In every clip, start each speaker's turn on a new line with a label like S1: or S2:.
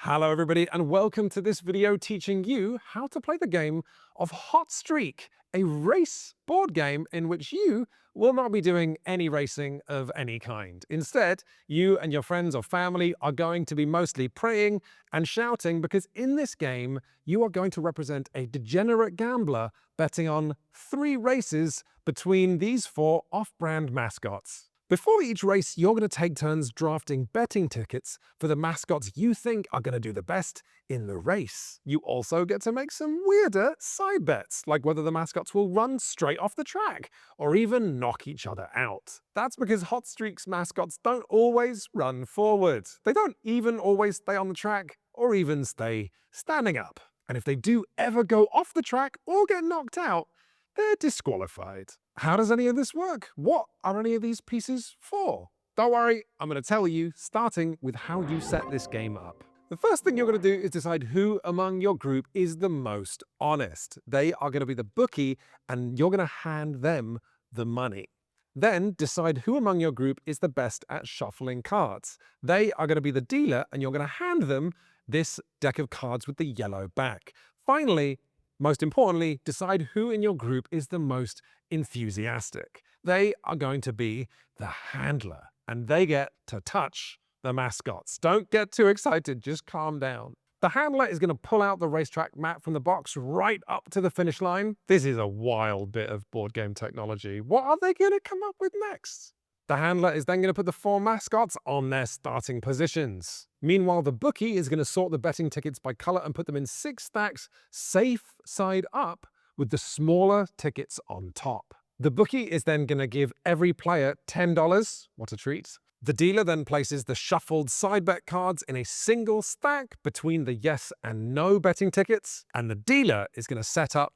S1: Hello everybody and welcome to this video teaching you how to play the game of Hot Streak, a race board game in which you will not be doing any racing of any kind. Instead, you and your friends or family are going to be mostly praying and shouting because in this game you are going to represent a degenerate gambler betting on 3 races between these 4 off-brand mascots. Before each race, you're going to take turns drafting betting tickets for the mascots you think are going to do the best in the race. You also get to make some weirder side bets, like whether the mascots will run straight off the track or even knock each other out. That's because Hot Streak's mascots don't always run forward. They don't even always stay on the track or even stay standing up. And if they do ever go off the track or get knocked out, they're disqualified. How does any of this work? What are any of these pieces for? Don't worry, I'm going to tell you, starting with how you set this game up. The first thing you're going to do is decide who among your group is the most honest. They are going to be the bookie, and you're going to hand them the money. Then decide who among your group is the best at shuffling cards. They are going to be the dealer, and you're going to hand them this deck of cards with the yellow back. Finally, most importantly, decide who in your group is the most enthusiastic. They are going to be the handler, and they get to touch the mascots. Don't get too excited, just calm down. The handler is going to pull out the racetrack map from the box right up to the finish line. This is a wild bit of board game technology. What are they going to come up with next? The handler is then going to put the 4 mascots on their starting positions. Meanwhile, the bookie is going to sort the betting tickets by color and put them in 6 stacks, safe side up, with the smaller tickets on top. The bookie is then going to give every player $10. What a treat. The dealer then places the shuffled side bet cards in a single stack between the yes and no betting tickets, and the dealer is going to set up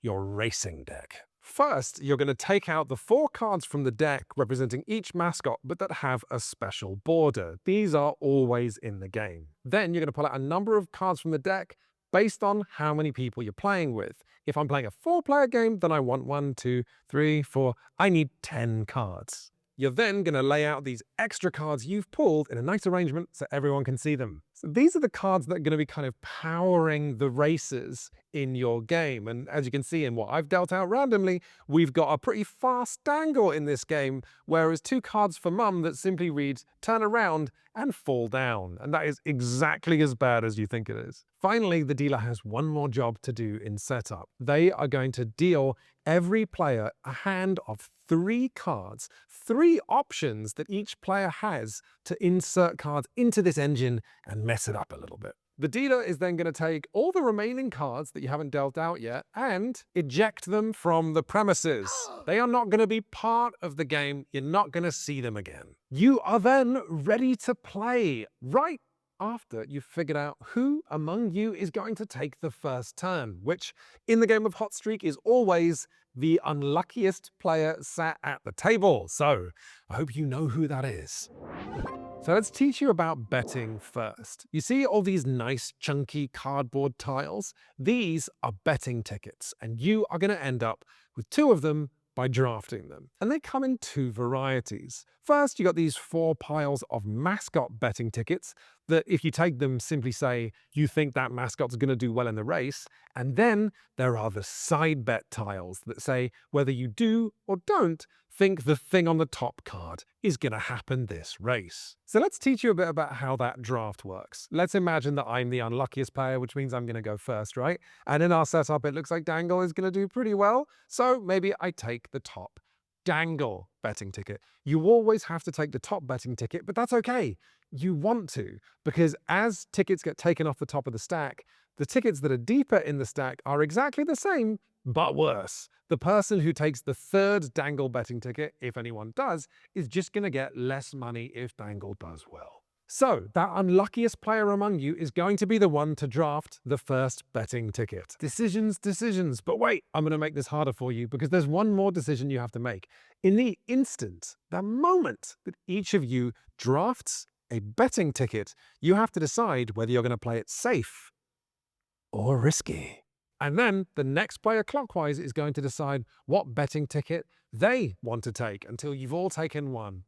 S1: your racing deck. First, you're going to take out the 4 cards from the deck representing each mascot, but that have a special border. These are always in the game. Then you're going to pull out a number of cards from the deck based on how many people you're playing with. If I'm playing a 4-player game, then I want 1, 2, 3, 4. I need 10 cards. You're then going to lay out these extra cards you've pulled in a nice arrangement so everyone can see them. So these are the cards that are going to be kind of powering the races in your game. And as you can see in what I've dealt out randomly, we've got a pretty fast dangle in this game, whereas 2 cards for mum that simply read turn around and fall down. And that is exactly as bad as you think it is. Finally, the dealer has one more job to do in setup. They are going to deal every player a hand of 3 cards, 3 options that each player has to insert cards into this engine and mess it up a little bit. The dealer is then going to take all the remaining cards that you haven't dealt out yet and eject them from the premises. They are not going to be part of the game. You're not going to see them again. You are then ready to play right after you've figured out who among you is going to take the first turn, which in the game of Hot Streak is always the unluckiest player sat at the table. So I hope you know who that is. So let's teach you about betting first. You see all these nice chunky cardboard tiles? These are betting tickets, and you are going to end up with 2 of them by drafting them. And they come in 2 varieties. First, you got these 4 piles of mascot betting tickets that if you take them, simply say you think that mascot's going to do well in the race. And then there are the side bet tiles that say whether you do or don't think the thing on the top card is going to happen this race. So let's teach you a bit about how that draft works. Let's imagine that I'm the unluckiest player, which means I'm going to go first, right? And in our setup, it looks like Dangle is going to do pretty well. So maybe I take the top Dangle betting ticket. You always have to take the top betting ticket, but that's okay. You want to, because as tickets get taken off the top of the stack, the tickets that are deeper in the stack are exactly the same, but worse. The person who takes the 3rd Dangle betting ticket, if anyone does, is just going to get less money if Dangle does well. So that unluckiest player among you is going to be the one to draft the first betting ticket. Decisions, decisions. But wait, I'm going to make this harder for you because there's one more decision you have to make. In the instant, the moment that each of you drafts a betting ticket, you have to decide whether you're going to play it safe or risky. And then the next player clockwise is going to decide what betting ticket they want to take until you've all taken one.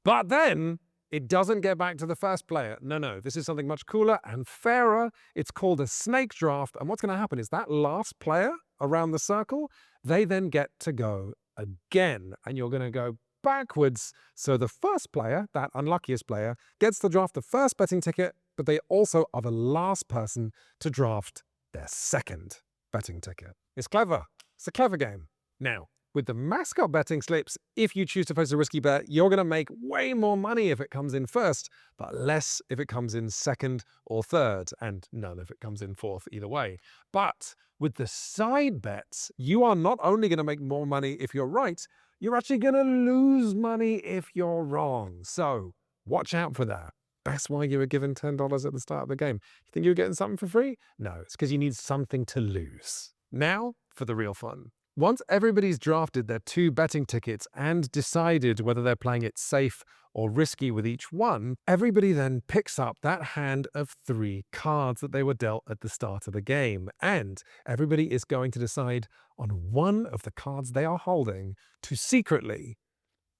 S1: But then It doesn't get back to the first player. No. This is something much cooler and fairer. It's called a snake draft. And what's going to happen is that last player around the circle, they then get to go again. And you're going to go backwards. So the first player, that unluckiest player, gets to draft the first betting ticket, but they also are the last person to draft their second betting ticket. It's clever. It's a clever game. Now, with the mascot betting slips, if you choose to place a risky bet, you're going to make way more money if it comes in first, but less if it comes in second or third, and none if it comes in fourth either way. But with the side bets, you are not only going to make more money if you're right, you're actually going to lose money if you're wrong. So watch out for that. That's why you were given $10 at the start of the game. You think you were getting something for free? No, it's because you need something to lose. Now for the real fun. Once everybody's drafted their 2 betting tickets and decided whether they're playing it safe or risky with each one, everybody then picks up that hand of 3 cards that they were dealt at the start of the game. And everybody is going to decide on one of the cards they are holding to secretly,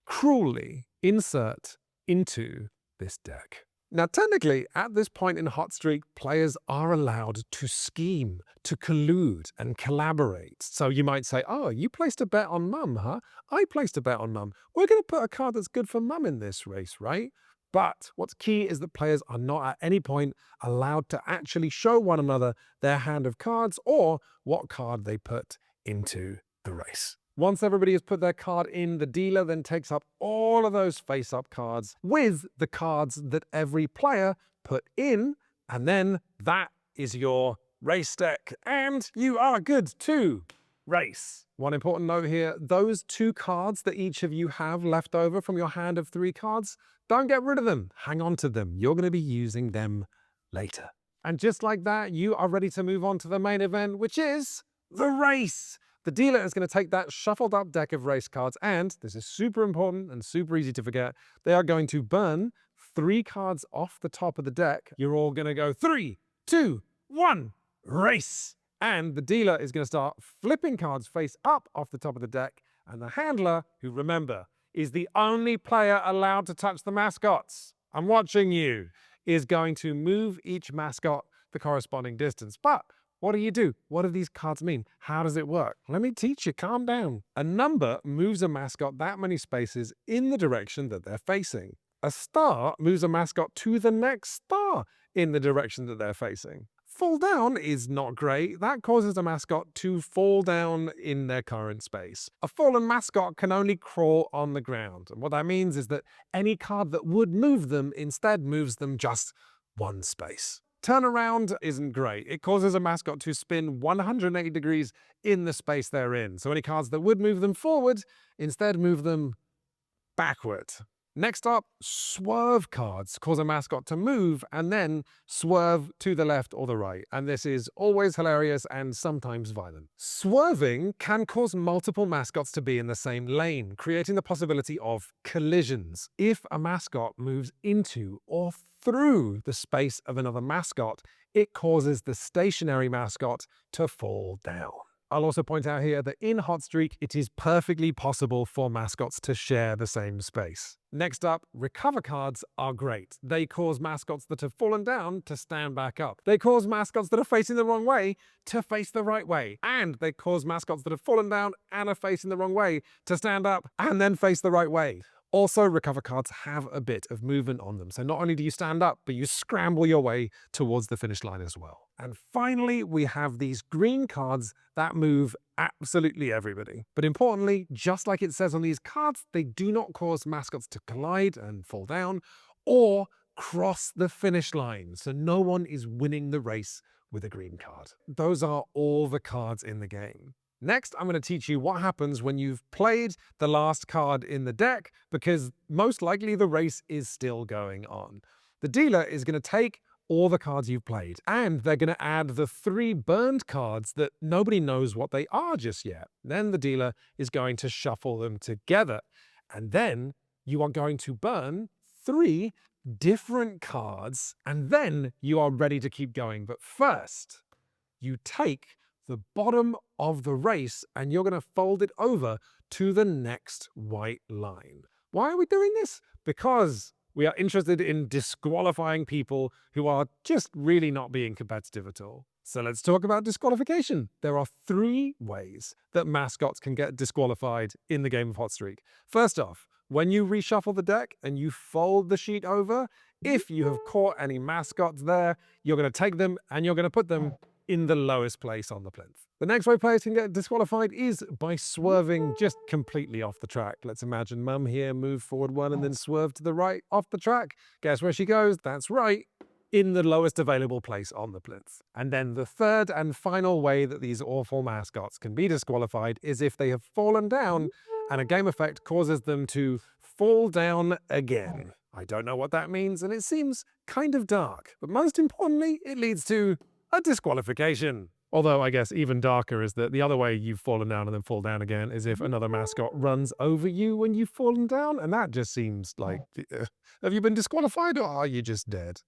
S1: cruelly insert into this deck. Now, technically, at this point in Hot Streak, players are allowed to scheme, to collude and collaborate. So you might say, oh, you placed a bet on Mum, huh? I placed a bet on Mum. We're going to put a card that's good for Mum in this race, right? But what's key is that players are not at any point allowed to actually show one another their hand of cards or what card they put into the race. Once everybody has put their card in, the dealer then takes up all of those face-up cards with the cards that every player put in, and then that is your race deck, and you are good to race. One important note here, those 2 cards that each of you have left over from your hand of 3 cards, don't get rid of them. Hang on to them. You're going to be using them later. And just like that, you are ready to move on to the main event, which is the race. The dealer is going to take that shuffled up deck of race cards and, this is super important and super easy to forget, they are going to burn 3 cards off the top of the deck. You're all going to go 3, 2, 1, race. And the dealer is going to start flipping cards face up off the top of the deck. And the handler, who remember, is the only player allowed to touch the mascots, I'm watching you, is going to move each mascot the corresponding distance. But what do? What do these cards mean? How does it work? Let me teach you, calm down. A number moves a mascot that many spaces in the direction that they're facing. A star moves a mascot to the next star in the direction that they're facing. Fall down is not great. That causes a mascot to fall down in their current space. A fallen mascot can only crawl on the ground. And what that means is that any card that would move them instead moves them just one space. Turnaround isn't great. It causes a mascot to spin 180 degrees in the space they're in. So any cards that would move them forward instead move them backward. Next up, swerve cards cause a mascot to move and then swerve to the left or the right. And this is always hilarious and sometimes violent. Swerving can cause multiple mascots to be in the same lane, creating the possibility of collisions. If a mascot moves into or through the space of another mascot, it causes the stationary mascot to fall down. I'll also point out here that in Hot Streak, it is perfectly possible for mascots to share the same space. Next up, recover cards are great. They cause mascots that have fallen down to stand back up. They cause mascots that are facing the wrong way to face the right way. And they cause mascots that have fallen down and are facing the wrong way to stand up and then face the right way. Also, recover cards have a bit of movement on them. So not only do you stand up, but you scramble your way towards the finish line as well. And finally, we have these green cards that move absolutely everybody. But importantly, just like it says on these cards, they do not cause mascots to collide and fall down or cross the finish line. So no one is winning the race with a green card. Those are all the cards in the game. Next, I'm going to teach you what happens when you've played the last card in the deck, because most likely the race is still going on. The dealer is going to take all the cards you've played, and they're going to add the 3 burned cards that nobody knows what they are just yet. Then the dealer is going to shuffle them together, and then you are going to burn 3 different cards, and then you are ready to keep going. But first, you take the bottom of the race and you're going to fold it over to the next white line. Why are we doing this? Because We are interested in disqualifying people who are just really not being competitive at all. So let's talk about disqualification. There are 3 ways that mascots can get disqualified in the game of Hot Streak. First off, when you reshuffle the deck and you fold the sheet over, if you have caught any mascots there, you're going to take them and you're going to put them in the lowest place on the plinth. The next way players can get disqualified is by swerving just completely off the track. Let's imagine Mum here move forward 1 and then swerve to the right off the track. Guess where she goes? That's right, in the lowest available place on the plinth. And then the third and final way that these awful mascots can be disqualified is if they have fallen down and a game effect causes them to fall down again. I don't know what that means, and it seems kind of dark, but most importantly, it leads to a disqualification. Although I guess even darker is that the other way you've fallen down and then fall down again is if another mascot runs over you when you've fallen down, and that just seems like, have you been disqualified or are you just dead?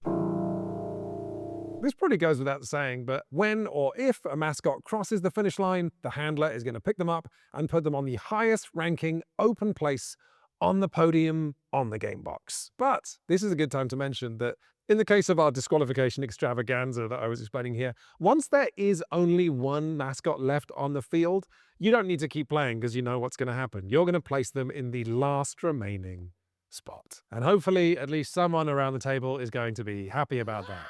S1: This probably goes without saying, but when or if a mascot crosses the finish line, the handler is going to pick them up and put them on the highest ranking open place on the podium on the game box. But this is a good time to mention that in the case of our disqualification extravaganza that I was explaining here, once there is only 1 mascot left on the field, you don't need to keep playing because you know what's going to happen. You're going to place them in the last remaining spot. And hopefully at least someone around the table is going to be happy about that.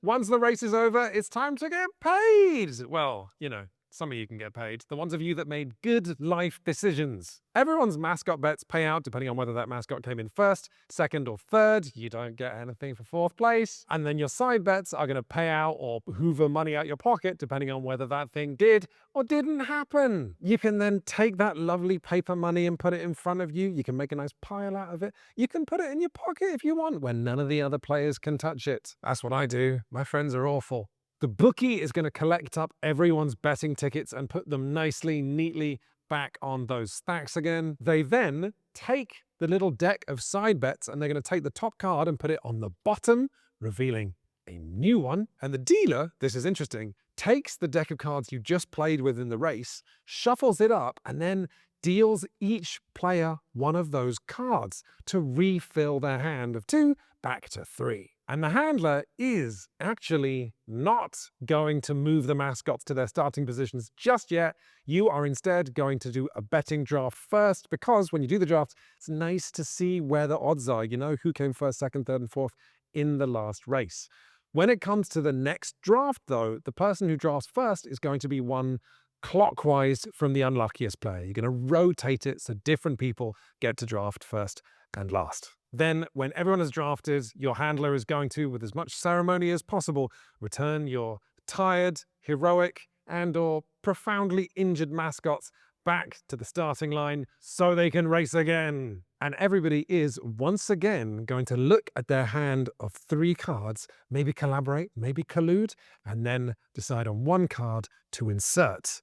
S1: Once the race is over, it's time to get paid. Well, you know, some of you can get paid. The ones of you that made good life decisions. Everyone's mascot bets pay out depending on whether that mascot came in first, second, or third. You don't get anything for 4th place. And then your side bets are going to pay out or hoover money out your pocket depending on whether that thing did or didn't happen. You can then take that lovely paper money and put it in front of you. You can make a nice pile out of it. You can put it in your pocket if you want when none of the other players can touch it. That's what I do. My friends are awful. The bookie is going to collect up everyone's betting tickets and put them nicely, neatly back on those stacks again. They then take the little deck of side bets and they're going to take the top card and put it on the bottom, revealing a new one. And the dealer, this is interesting, takes the deck of cards you just played with in the race, shuffles it up, and then deals each player one of those cards to refill their hand of 2 back to 3. And the handler is actually not going to move the mascots to their starting positions just yet. You are instead going to do a betting draft first, because when you do the draft, it's nice to see where the odds are. You know who came first, second, third, and fourth in the last race. When it comes to the next draft, though, the person who drafts first is going to be one clockwise from the unluckiest player. You're going to rotate it so different people get to draft first and last. Then, when everyone is drafted, your handler is going to, with as much ceremony as possible, return your tired, heroic, and/or profoundly injured mascots back to the starting line so they can race again. And everybody is once again going to look at their hand of 3 cards, maybe collaborate, maybe collude, and then decide on 1 card to insert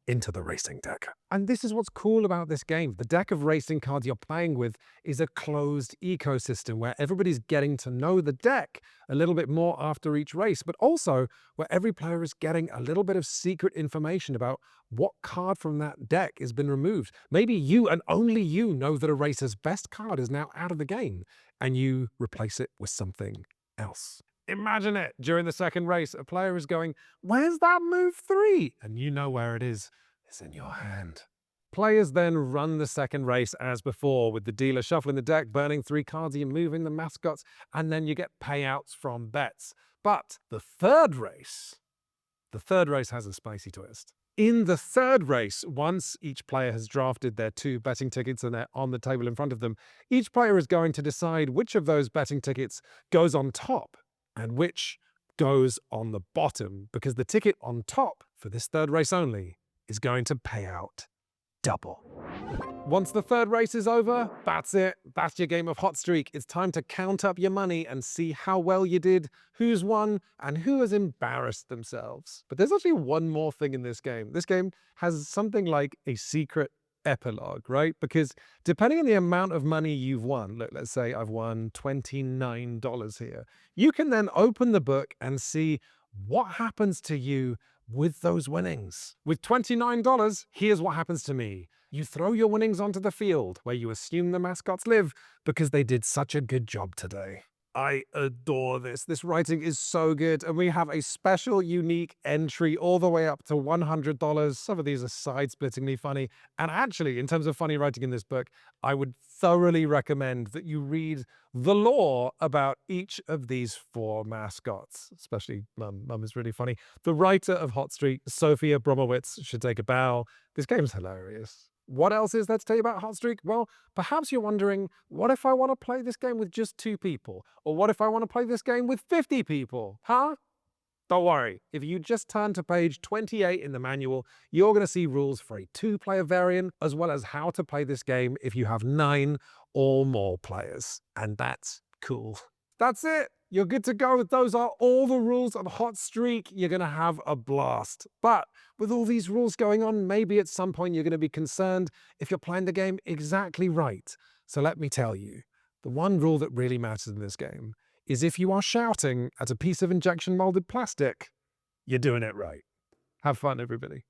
S1: into the racing deck. And this is what's cool about this game. The deck of racing cards you're playing with is a closed ecosystem where everybody's getting to know the deck a little bit more after each race, but also where every player is getting a little bit of secret information about what card from that deck has been removed. Maybe you and only you know that a racer's best card is now out of the game, and you replace it with something else. Imagine it. During the second race, a player is going, "Where's that move 3?" And you know where it is. It's in your hand. Players then run the second race as before, with the dealer shuffling the deck, burning 3 cards, you're moving the mascots, and then you get payouts from bets. But the third race has a spicy twist. In the third race, once each player has drafted their 2 betting tickets and they're on the table in front of them, each player is going to decide which of those betting tickets goes on top and which goes on the bottom, because the ticket on top for this third race only is going to pay out double. Once the third race is over, that's it. That's your game of Hot Streak. It's time to count up your money and see how well you did, who's won, and who has embarrassed themselves. But there's actually one more thing in this game. This game has something like a secret epilogue, right? Because depending on the amount of money you've won, look, let's say I've won $29 here, you can then open the book and see what happens to you with those winnings. With $29, here's what happens to me. You throw your winnings onto the field, where you assume the mascots live because they did such a good job today. I adore this. This writing is so good, and we have a special, unique entry all the way up to $100. Some of these are side-splittingly funny, and actually, in terms of funny writing in this book, I would thoroughly recommend that you read the lore about each of these 4 mascots, especially Mum. Mum is really funny. The writer of Hot Streak, Sophie Abromowitz, should take a bow. This game's hilarious. What else is there to tell you about Hot Streak? Well, perhaps you're wondering, what if I want to play this game with just 2 people? Or what if I want to play this game with 50 people? Huh? Don't worry. If you just turn to page 28 in the manual, you're going to see rules for a 2-player variant, as well as how to play this game if you have 9 or more players. And that's cool. That's it. You're good to go. Those are all the rules of Hot Streak. You're going to have a blast. But with all these rules going on, maybe at some point you're going to be concerned if you're playing the game exactly right. So let me tell you, the one rule that really matters in this game is if you are shouting at a piece of injection molded plastic, you're doing it right. Have fun, everybody.